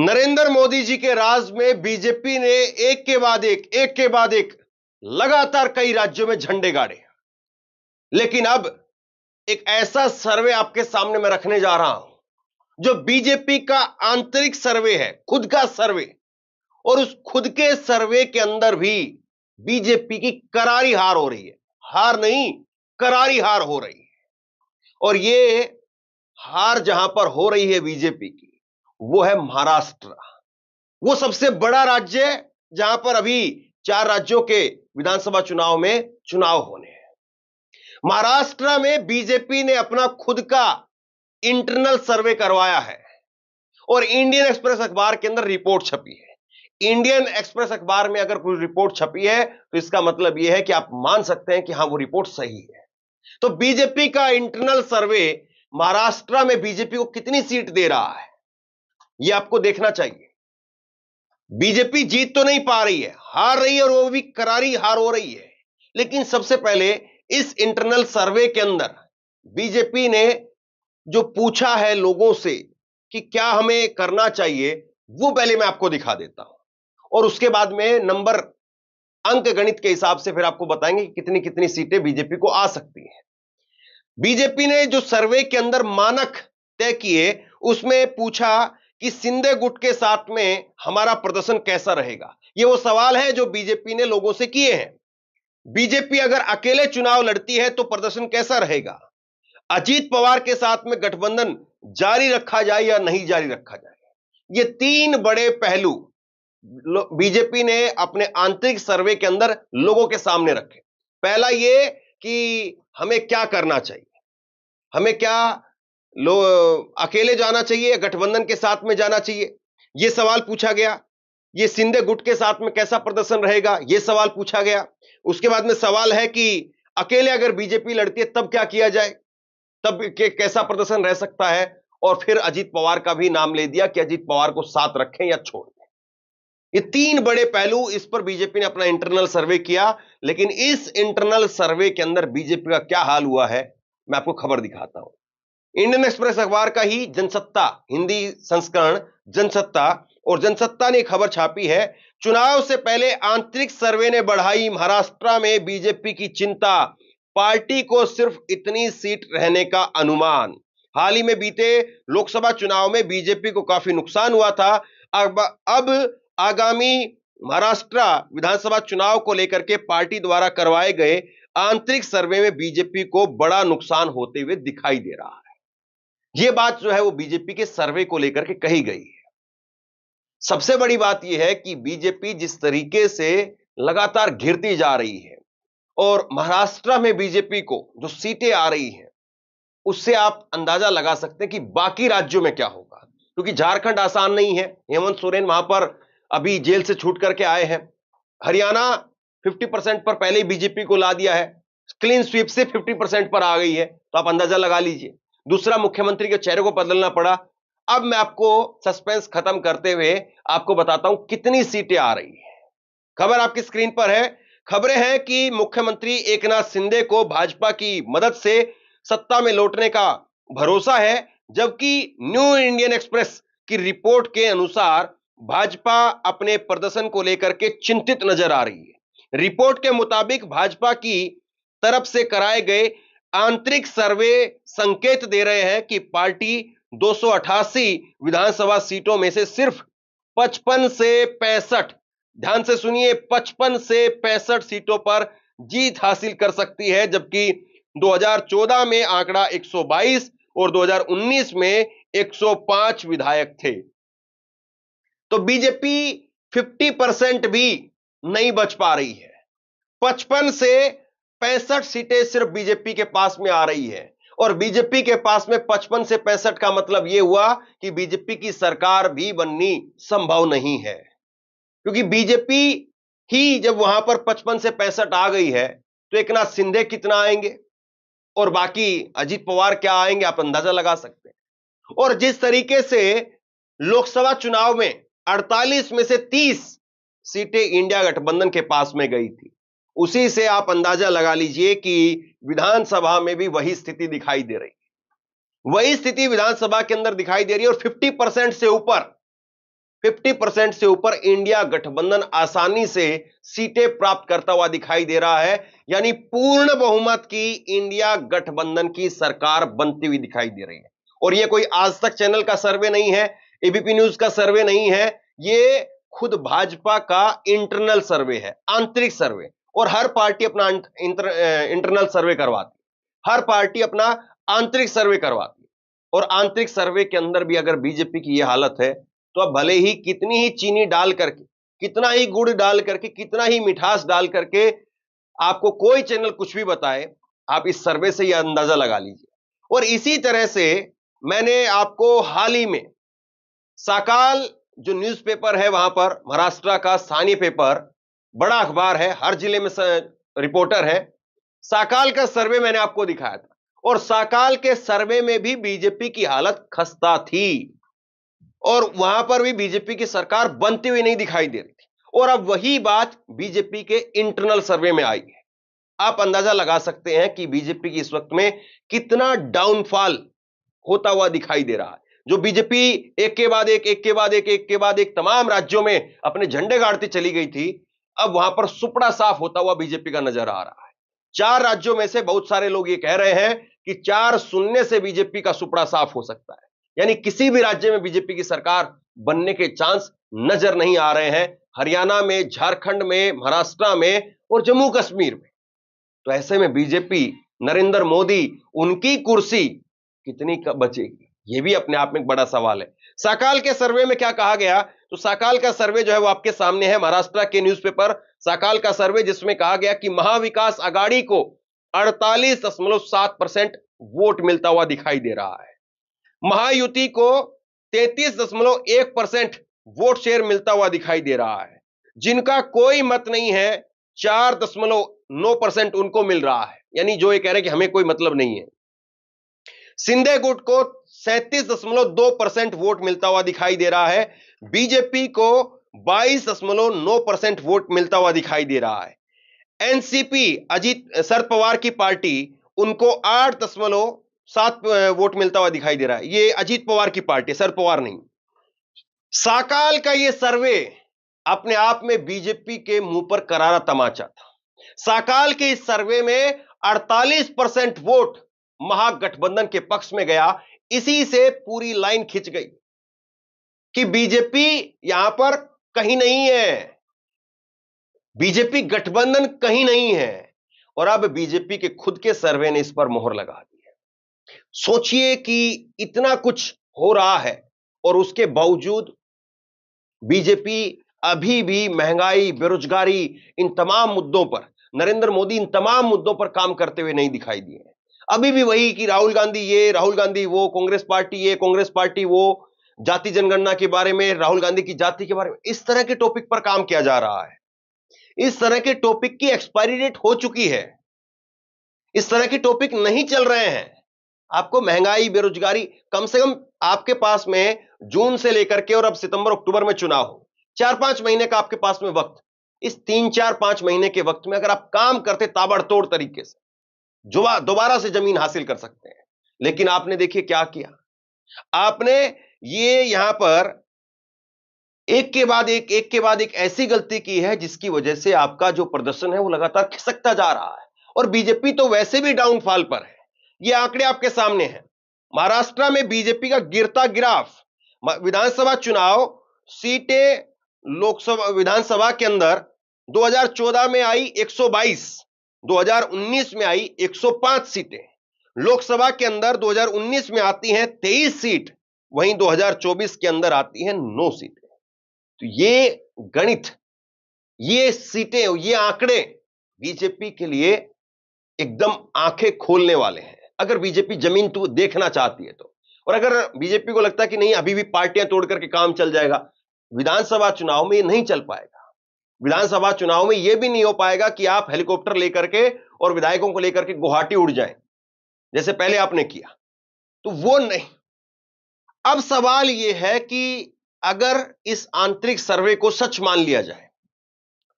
नरेंद्र मोदी जी के राज में बीजेपी ने एक के बाद एक लगातार कई राज्यों में झंडे गाड़े। लेकिन अब एक ऐसा सर्वे आपके सामने मैं रखने जा रहा हूं जो बीजेपी का आंतरिक सर्वे है, खुद का सर्वे। और उस खुद के सर्वे के अंदर भी बीजेपी की करारी हार हो रही है। हार नहीं, करारी हार हो रही है। और ये हार जहां पर हो रही है बीजेपी की, वो है महाराष्ट्र। वो सबसे बड़ा राज्य है जहां पर अभी 4 राज्यों के विधानसभा चुनाव में चुनाव होने हैं। महाराष्ट्र में बीजेपी ने अपना खुद का इंटरनल सर्वे करवाया है और इंडियन एक्सप्रेस अखबार के अंदर रिपोर्ट छपी है। इंडियन एक्सप्रेस अखबार में अगर कोई रिपोर्ट छपी है तो इसका मतलब यह है कि आप मान सकते हैं कि हां, वो रिपोर्ट सही है। तो बीजेपी का इंटरनल सर्वे महाराष्ट्र में बीजेपी को कितनी सीट दे रहा है, यह आपको देखना चाहिए। बीजेपी जीत तो नहीं पा रही है, हार रही है, और वो भी करारी हार हो रही है। लेकिन सबसे पहले इस इंटरनल सर्वे के अंदर बीजेपी ने जो पूछा है लोगों से कि क्या हमें करना चाहिए, वो पहले मैं आपको दिखा देता हूं और उसके बाद में नंबर अंक गणित के हिसाब से फिर आपको बताएंगे कि कितनी कितनी सीटें बीजेपी को आ सकती हैं। बीजेपी ने जो सर्वे के अंदर मानक तय किए उसमें पूछा कि शिंदे गुट के साथ में हमारा प्रदर्शन कैसा रहेगा। यह वो सवाल है जो बीजेपी ने लोगों से किए हैं। बीजेपी अगर अकेले चुनाव लड़ती है तो प्रदर्शन कैसा रहेगा, अजीत पवार के साथ में गठबंधन जारी रखा जाए या नहीं जारी रखा जाए। ये 3 बड़े पहलू बीजेपी ने अपने आंतरिक सर्वे के अंदर लोगों के सामने रखे। पहला ये कि हमें क्या करना चाहिए, हमें क्या अकेले जाना चाहिए या गठबंधन के साथ में जाना चाहिए, यह सवाल पूछा गया। यह शिंदे गुट के साथ में कैसा प्रदर्शन रहेगा, यह सवाल पूछा गया। उसके बाद में सवाल है कि अकेले अगर बीजेपी लड़ती है तब क्या किया जाए, तब कैसा प्रदर्शन रह सकता है। और फिर अजीत पवार का भी नाम ले दिया कि अजीत पवार को साथ रखें या छोड़ दें। ये 3 बड़े पहलू, इस पर बीजेपी ने अपना इंटरनल सर्वे किया। लेकिन इस इंटरनल सर्वे के अंदर बीजेपी का क्या हाल हुआ है, मैं आपको खबर दिखाता हूं। इंडियन एक्सप्रेस अखबार का ही जनसत्ता हिंदी संस्करण जनसत्ता, और जनसत्ता ने खबर छापी है, चुनाव से पहले आंतरिक सर्वे ने बढ़ाई महाराष्ट्र में बीजेपी की चिंता, पार्टी को सिर्फ इतनी सीट रहने का अनुमान। हाल ही में बीते लोकसभा चुनाव में बीजेपी को काफी नुकसान हुआ था। अब आगामी महाराष्ट्र विधानसभा चुनाव को लेकर के पार्टी द्वारा करवाए गए आंतरिक सर्वे में बीजेपी को बड़ा नुकसान होते हुए दिखाई दे रहा है। यह बात जो है वो बीजेपी के सर्वे को लेकर के कही गई है। सबसे बड़ी बात यह है कि बीजेपी जिस तरीके से लगातार घिरती जा रही है और महाराष्ट्र में बीजेपी को जो सीटें आ रही हैं उससे आप अंदाजा लगा सकते हैं कि बाकी राज्यों में क्या होगा। क्योंकि झारखंड आसान नहीं है, हेमंत सोरेन वहां पर अभी जेल से छूट करके आए हैं। हरियाणा 50% पर पहले ही बीजेपी को ला दिया है, क्लीन स्वीप से 50% पर आ गई है, तो आप अंदाजा लगा लीजिए। दूसरा, मुख्यमंत्री के चेहरे को बदलना पड़ा। अब मैं आपको सस्पेंस खत्म करते हुए आपको बताता हूं कितनी सीटें आ रही हैं। खबर आपकी स्क्रीन पर है। खबरें हैं कि मुख्यमंत्री एकनाथ शिंदे को भाजपा की मदद से सत्ता में लौटने का भरोसा है, जबकि न्यू इंडियन एक्सप्रेस की रिपोर्ट के अनुसार भाजपा अपने प्रदर्शन को लेकर के चिंतित नजर आ रही है। रिपोर्ट के मुताबिक भाजपा की तरफ से कराए गए आंतरिक सर्वे संकेत दे रहे हैं कि पार्टी 288 विधानसभा सीटों में से सिर्फ 55 से 65, ध्यान से सुनिए, 55 से 65 सीटों पर जीत हासिल कर सकती है, जबकि 2014 में आंकड़ा 122 और 2019 में 105 विधायक थे। तो बीजेपी 50% भी नहीं बच पा रही है। 55 से 65 सीटें सिर्फ बीजेपी के पास में आ रही है, और बीजेपी के पास में 55 से 65 का मतलब यह हुआ कि बीजेपी की सरकार भी बननी संभव नहीं है। क्योंकि बीजेपी ही जब वहां पर 55 से 65 आ गई है तो एकनाथ शिंदे कितना आएंगे और बाकी अजीत पवार क्या आएंगे, आप अंदाजा लगा सकते हैं। और जिस तरीके से लोकसभा चुनाव में 48 में से 30 सीटें इंडिया गठबंधन के पास में गई थी, उसी से आप अंदाजा लगा लीजिए कि विधानसभा में भी वही स्थिति दिखाई दे रही है। वही स्थिति विधानसभा के अंदर दिखाई दे रही है और 50% से ऊपर 50% से ऊपर इंडिया गठबंधन आसानी से सीटें प्राप्त करता हुआ दिखाई दे रहा है। यानी पूर्ण बहुमत की इंडिया गठबंधन की सरकार बनती हुई दिखाई दे रही है। और यह कोई आज तक चैनल का सर्वे नहीं है, एबीपी न्यूज का सर्वे नहीं है, यह खुद भाजपा का इंटरनल सर्वे है, आंतरिक सर्वे। और हर पार्टी अपना इंटरनल सर्वे करवाती है, हर पार्टी अपना आंतरिक सर्वे करवाती है। और आंतरिक सर्वे के अंदर भी अगर बीजेपी की यह हालत है, तो अब भले ही कितनी ही चीनी डाल करके, कितना ही गुड़ डाल करके, कितना ही मिठास डाल करके आपको कोई चैनल कुछ भी बताए, आप इस सर्वे से यह अंदाजा लगा लीजिए। और इसी तरह से मैंने आपको हाल ही में साकाल जो न्यूज़पेपर है, वहां पर महाराष्ट्र का स्थानीय पेपर, बड़ा अखबार है, हर जिले में रिपोर्टर है, साकाल का सर्वे मैंने आपको दिखाया था। और साकाल के सर्वे में भी बीजेपी की हालत खस्ता थी और वहां पर भी बीजेपी की सरकार बनती हुई नहीं दिखाई दे रही थी। और अब वही बात बीजेपी के इंटरनल सर्वे में आई है। आप अंदाजा लगा सकते हैं कि बीजेपी की इस वक्त में कितना डाउनफॉल होता हुआ दिखाई दे रहा है। जो बीजेपी एक के बाद एक तमाम राज्यों में अपने झंडे गाड़ती चली गई थी, अब वहां पर सुपड़ा साफ होता हुआ बीजेपी का नजर आ रहा है। 4 राज्यों में से बहुत सारे लोग ये कह रहे हैं कि 4-0 से बीजेपी का सुपड़ा साफ हो सकता है। यानी किसी भी राज्य में बीजेपी की सरकार बनने के चांस नजर नहीं आ रहे हैं, हरियाणा में, झारखंड में, महाराष्ट्र में और जम्मू कश्मीर में। तो ऐसे में बीजेपी, नरेंद्र मोदी, उनकी कुर्सी कितनी बचेगी, यह भी अपने आप में एक बड़ा सवाल है। साकाल के सर्वे में क्या कहा गया, तो साकाल का सर्वे जो है वो आपके सामने है, महाराष्ट्र के न्यूज़पेपर साकाल का सर्वे, जिसमें कहा गया कि महाविकास आघाड़ी को 48.7% वोट मिलता हुआ दिखाई दे रहा है, महायुति को 33.1% वोट शेयर मिलता हुआ दिखाई दे रहा है, जिनका कोई मत नहीं है 4.9% उनको मिल रहा है। यानी जो ये कह रहे हैं कि हमें कोई मतलब नहीं है। शिंदे गुट को 37.2% वोट मिलता हुआ दिखाई दे रहा है, बीजेपी को 22.9% वोट मिलता हुआ दिखाई दे रहा है। एनसीपी, शरद पवार की पार्टी, उनको 8.7 वोट मिलता हुआ दिखाई दे रहा है। ये अजीत पवार की पार्टी, शरद पवार नहीं। साकाल का ये सर्वे अपने आप में बीजेपी के मुंह पर करारा तमाचा था। साकाल के इस सर्वे में 48% वोट महागठबंधन के पक्ष में गया। इसी से पूरी लाइन खिंच गई कि बीजेपी यहां पर कहीं नहीं है, बीजेपी गठबंधन कहीं नहीं है। और अब बीजेपी के खुद के सर्वे ने इस पर मोहर लगा दी है। सोचिए कि इतना कुछ हो रहा है और उसके बावजूद बीजेपी अभी भी महंगाई, बेरोजगारी, इन तमाम मुद्दों पर, नरेंद्र मोदी इन तमाम मुद्दों पर काम करते हुए नहीं दिखाई दिए। अभी भी वही कि राहुल गांधी ये, राहुल गांधी वो, कांग्रेस पार्टी ये, कांग्रेस पार्टी वो, जाति जनगणना के बारे में, राहुल गांधी की जाति के बारे में, इस तरह के टॉपिक पर काम किया जा रहा है। इस तरह के टॉपिक की एक्सपायरी डेट हो चुकी है, इस तरह के टॉपिक नहीं चल रहे हैं। आपको महंगाई, बेरोजगारी, कम से कम आपके पास में जून से लेकर के और अब सितंबर अक्टूबर में चुनाव हो, 4-5 महीने का आपके पास में वक्त। इस 3-4-5 महीने के वक्त में अगर आप काम करते ताबड़तोड़ तरीके से, दोबारा से जमीन हासिल कर सकते हैं। लेकिन आपने देखिए क्या किया, आपने ये यहां पर एक के बाद एक ऐसी गलती की है जिसकी वजह से आपका जो प्रदर्शन है वो लगातार खिसकता जा रहा है। और बीजेपी तो वैसे भी डाउनफॉल पर है, ये आंकड़े आपके सामने हैं। महाराष्ट्र में बीजेपी का गिरता ग्राफ, विधानसभा चुनाव सीटें, लोकसभा विधानसभा के अंदर 2014 में आई 122, 2019 में आई 105 सीटें, लोकसभा के अंदर 2019 में आती हैं 23 सीट, वहीं 2024 के अंदर आती हैं 9 सीटें। तो ये गणित, ये सीटें, ये आंकड़े बीजेपी के लिए एकदम आंखें खोलने वाले हैं, अगर बीजेपी जमीन तो देखना चाहती है तो। और अगर बीजेपी को लगता है कि नहीं अभी भी पार्टियां तोड़ करके काम चल जाएगा, विधानसभा चुनाव में ये नहीं चल पाएगा। विधानसभा चुनाव में यह भी नहीं हो पाएगा कि आप हेलीकॉप्टर लेकर के और विधायकों को लेकर के गुवाहाटी उड़ जाएं जैसे पहले आपने किया, तो वो नहीं। अब सवाल यह है कि अगर इस आंतरिक सर्वे को सच मान लिया जाए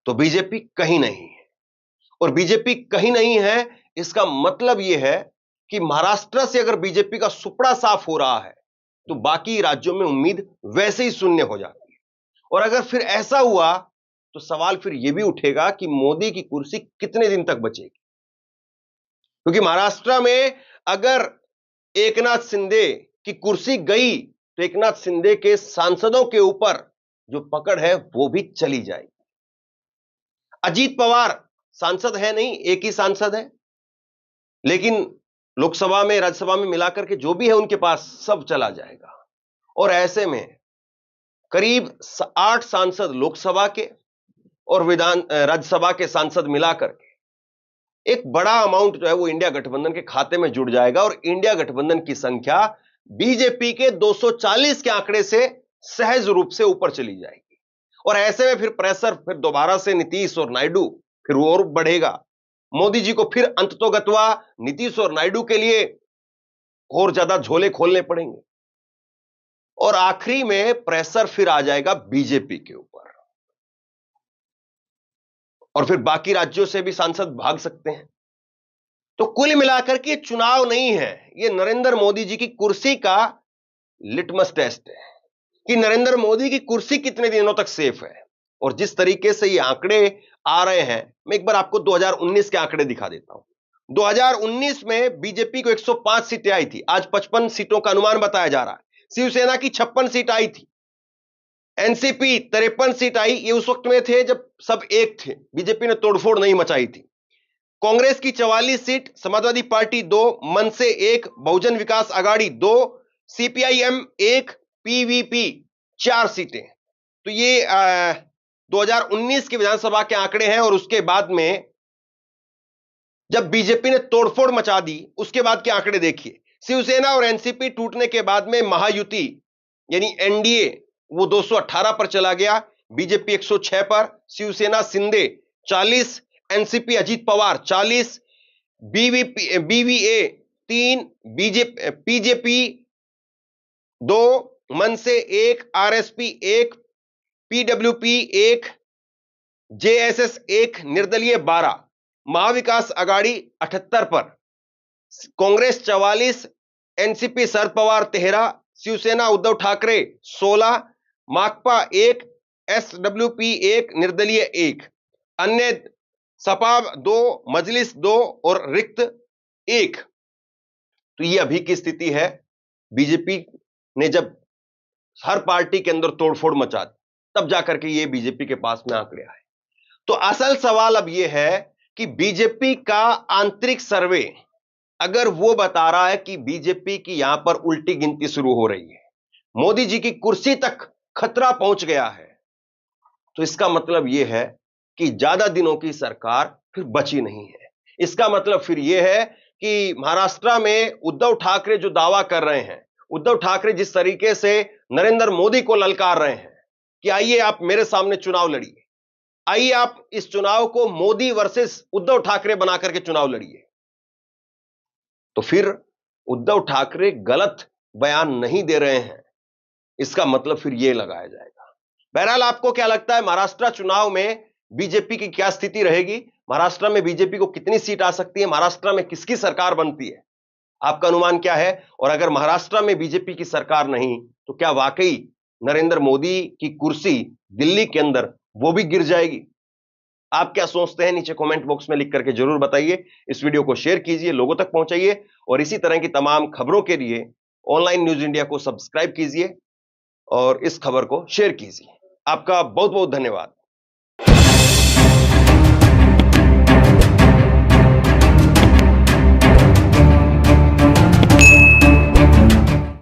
तो बीजेपी कहीं नहीं है। और बीजेपी कहीं नहीं है, इसका मतलब यह है कि महाराष्ट्र से अगर बीजेपी का सुपड़ा साफ हो रहा है तो बाकी राज्यों में उम्मीद वैसे ही शून्य हो जाती है। और अगर फिर ऐसा हुआ तो सवाल फिर यह भी उठेगा कि मोदी की कुर्सी कितने दिन तक बचेगी, क्योंकि महाराष्ट्र में अगर एकनाथ शिंदे की कुर्सी गई तो एकनाथ शिंदे के सांसदों के ऊपर जो पकड़ है वो भी चली जाएगी। अजीत पवार सांसद है नहीं, एक ही सांसद है, लेकिन लोकसभा में राज्यसभा में मिलाकर के जो भी है उनके पास सब चला जाएगा। और ऐसे में करीब 8 सांसद लोकसभा के और राज्यसभा के सांसद मिलाकर के एक बड़ा अमाउंट जो है वो इंडिया गठबंधन के खाते में जुड़ जाएगा और इंडिया गठबंधन की संख्या बीजेपी के 240 के आंकड़े से सहज रूप से ऊपर चली जाएगी। और ऐसे में फिर प्रेशर फिर दोबारा से नीतीश और नायडू फिर और बढ़ेगा। मोदी जी को फिर अंततोगत्वा नीतीश और नायडू के लिए और ज्यादा झोले खोलने पड़ेंगे और आखिरी में प्रेशर फिर आ जाएगा बीजेपी के ऊपर और फिर बाकी राज्यों से भी सांसद भाग सकते हैं। तो कुल मिलाकर के चुनाव नहीं है, यह नरेंद्र मोदी जी की कुर्सी का लिटमस टेस्ट है कि नरेंद्र मोदी की कुर्सी कितने दिनों तक सेफ है। और जिस तरीके से ये आंकड़े आ रहे हैं, मैं एक बार आपको 2019 के आंकड़े दिखा देता हूं। 2019 में बीजेपी को 105 सीटें आई थी, आज 55 सीटों का अनुमान बताया जा रहा है। शिवसेना की 56 सीट आई थी, एनसीपी 53 सीट आई। ये उस वक्त में थे जब सब एक थे, बीजेपी ने तोड़फोड़ नहीं मचाई थी। कांग्रेस की 44 सीट, समाजवादी पार्टी 2, मनसे 1, बहुजन विकास आघाड़ी 2, सीपीआईएम 1, पीवीपी 4 सीटें। तो ये 2019 की विधानसभा के आंकड़े हैं। और उसके बाद में जब बीजेपी ने तोड़फोड़ मचा दी उसके बाद के आंकड़े देखिए। शिवसेना और एनसीपी टूटने के बाद में महायुति यानी एनडीए वो 218 पर चला गया, बीजेपी 106 पर, शिवसेना शिंदे 40, एनसीपी अजीत पवार 40, बीवीए 3, पीजेपी 2, मनसे 1, आरएसपी 1, पीडब्ल्यूपी 1, जेएसएस 1, निर्दलीय 12, महाविकास आघाड़ी 78 पर, कांग्रेस 44, एनसीपी शरद पवार 13, शिवसेना उद्धव ठाकरे 16, माकपा 1, एसडब्ल्यूपी 1, निर्दलीय 1, अन्य सपा 2, मजलिस 2 और रिक्त 1। तो ये अभी की स्थिति है। बीजेपी ने जब हर पार्टी के अंदर तोड़फोड़ मचा दी तब जाकर के ये बीजेपी के पास में आंकड़े आए। तो असल सवाल अब ये है कि बीजेपी का आंतरिक सर्वे अगर वो बता रहा है कि बीजेपी की यहां पर उल्टी गिनती शुरू हो रही है, मोदी जी की कुर्सी तक खतरा पहुंच गया है, तो इसका मतलब यह है कि ज्यादा दिनों की सरकार फिर बची नहीं है। इसका मतलब फिर यह है कि महाराष्ट्र में उद्धव ठाकरे जो दावा कर रहे हैं, उद्धव ठाकरे जिस तरीके से नरेंद्र मोदी को ललकार रहे हैं कि आइए आप मेरे सामने चुनाव लड़िए, आइए आप इस चुनाव को मोदी वर्सेस उद्धव ठाकरे बनाकर के चुनाव लड़िए, तो फिर उद्धव ठाकरे गलत बयान नहीं दे रहे हैं, इसका मतलब फिर यह लगाया जाएगा। बहरहाल आपको क्या लगता है, महाराष्ट्र चुनाव में बीजेपी की क्या स्थिति रहेगी? महाराष्ट्र में बीजेपी को कितनी सीट आ सकती है? महाराष्ट्र में किसकी सरकार बनती है? आपका अनुमान क्या है? और अगर महाराष्ट्र में बीजेपी की सरकार नहीं तो क्या वाकई नरेंद्र मोदी की कुर्सी दिल्ली के अंदर वो भी गिर जाएगी? आप क्या सोचते हैं? नीचे कमेंट बॉक्स में लिख करके जरूर बताइए। इस वीडियो को शेयर कीजिए, लोगों तक पहुंचाइए और इसी तरह की तमाम खबरों के लिए ऑनलाइन न्यूज इंडिया को सब्सक्राइब कीजिए और इस खबर को शेयर कीजिए। आपका बहुत बहुत धन्यवाद।